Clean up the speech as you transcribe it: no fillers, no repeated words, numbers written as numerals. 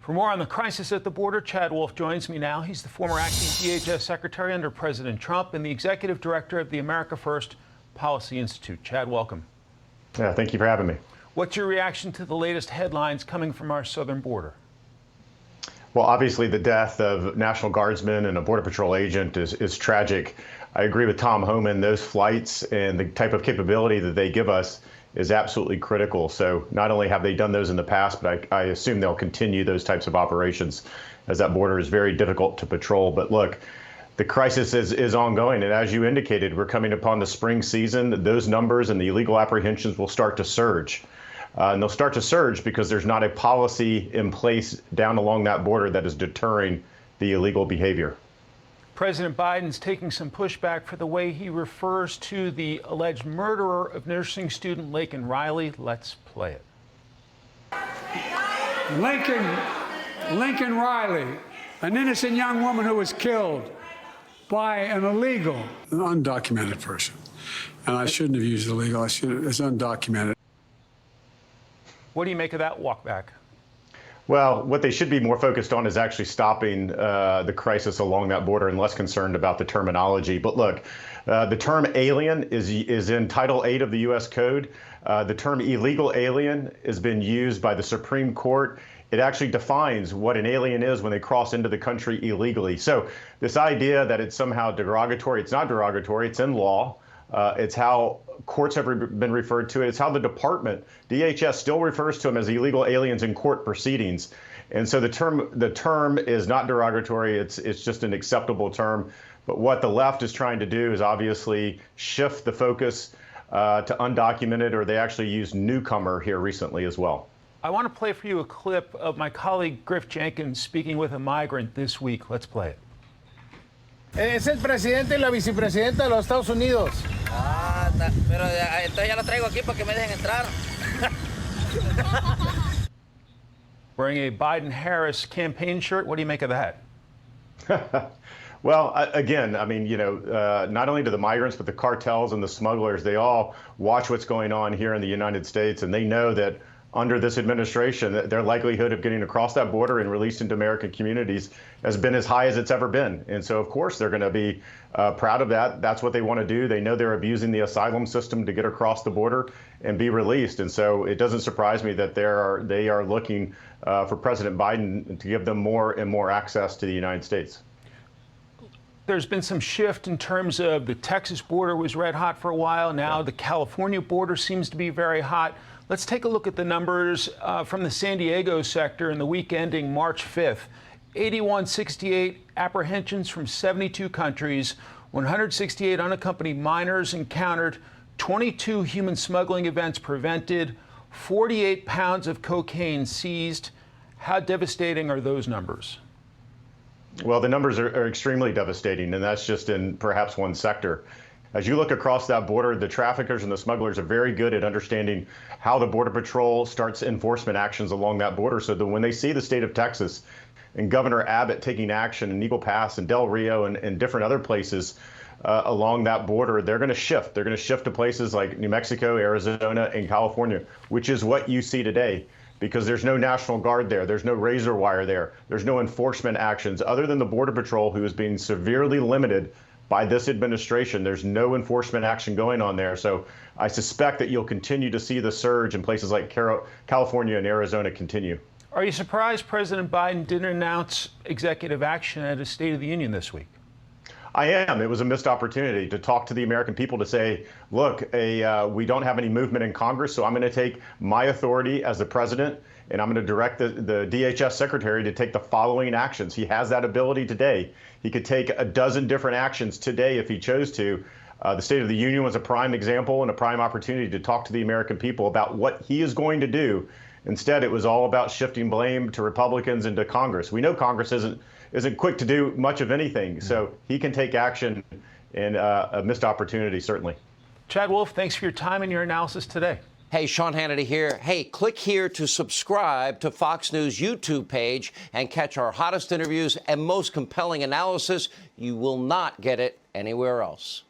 For more on the crisis at the border, Chad Wolf joins me now. He's the former acting DHS Secretary under President Trump and the Executive Director of the America First Policy Institute. Chad, welcome. Yeah, thank you for having me. What's your reaction to the latest headlines coming from our southern border? Well, obviously the death of National Guardsman and a Border Patrol agent is tragic. I agree with Tom Homan. Those flights and the type of capability that they give us is absolutely critical. So not only have they done those in the past, but I assume they'll continue those types of operations as that border is very difficult to patrol. But look, the crisis is ongoing. And as you indicated, we're coming upon the spring season. Those numbers and the illegal apprehensions will start to surge. And they'll start to surge because there's not a policy in place down along that border that is deterring the illegal behavior. President Biden's taking some pushback for the way he refers to the alleged murderer of nursing student Laken Riley. Let's play it. Laken Riley, an innocent young woman who was killed by an illegal, an undocumented person. And I shouldn't have used illegal. It's undocumented. What do you make of that walk back? Well, what they should be more focused on is actually stopping the crisis along that border and less concerned about the terminology. But look, the term alien is in Title 8 of the U.S. Code. The term illegal alien has been used by the Supreme Court. It actually defines what an alien is when they cross into the country illegally. So this idea that it's somehow derogatory, it's not derogatory, it's in law. It's how courts have been referred to it. It's how the department, DHS, still refers to them as illegal aliens in court proceedings. And so the term is not derogatory. It's just an acceptable term. But what the left is trying to do is obviously shift the focus to undocumented, or they actually used newcomer here recently as well. I want to play for you a clip of my colleague Griff Jenkins speaking with a migrant this week. Let's play it. Es el presidente y la vicepresidenta de los Estados Unidos. Ah, pero entonces ya lo traigo aquí para que me dejen entrar. Wearing a Biden-Harris campaign shirt. What do you make of that? Well, again, I mean, not only do the migrants, but the cartels and the smugglers, they all watch what's going on here in the United States, and they know that under this administration, their likelihood of getting across that border and released into American communities has been as high as it's ever been. And so, of course, they're going to be proud of that. That's what they want to do. They know they're abusing the asylum system to get across the border and be released. And so it doesn't surprise me that they are looking for President Biden to give them more and more access to the United States. There's been some shift in terms of the Texas border was red hot for a while. Now the California border seems to be very hot. Let's take a look at the numbers from the San Diego sector in the week ending March 5th. 8168 apprehensions from 72 countries, 168 unaccompanied minors encountered, 22 human smuggling events prevented, 48 pounds of cocaine seized. How devastating are those numbers? Well, the numbers are extremely devastating, and that's just in perhaps one sector. As you look across that border, the traffickers and the smugglers are very good at understanding how the Border Patrol starts enforcement actions along that border, so that when they see the state of Texas and Governor Abbott taking action in Eagle Pass and Del Rio and different other places along that border, they're going to shift. They're going to shift to places like New Mexico, Arizona, and California, which is what you see today, because there's no National Guard there. There's no razor wire there. There's no enforcement actions other than the Border Patrol, who is being severely limited by this administration. There's no enforcement action going on there. So I suspect that you'll continue to see the surge in places like California and Arizona continue. Are you surprised President Biden didn't announce executive action at his State of the Union this week? I am. It was a missed opportunity to talk to the American people, to say, look, we don't have any movement in Congress, so I'm going to take my authority as the president, and I'm going to direct the DHS Secretary to take the following actions. He has that ability today. He could take a dozen different actions today if he chose to. The State of the Union was a prime example and a prime opportunity to talk to the American people about what he is going to do. Instead, it was all about shifting blame to Republicans and to Congress. We know Congress isn't quick to do much of anything, so he can take action in a missed opportunity, certainly. Chad Wolf, thanks for your time and your analysis today. Hey, Sean Hannity here. Hey, click here to subscribe to Fox News YouTube page and catch our hottest interviews and most compelling analysis. You will not get it anywhere else.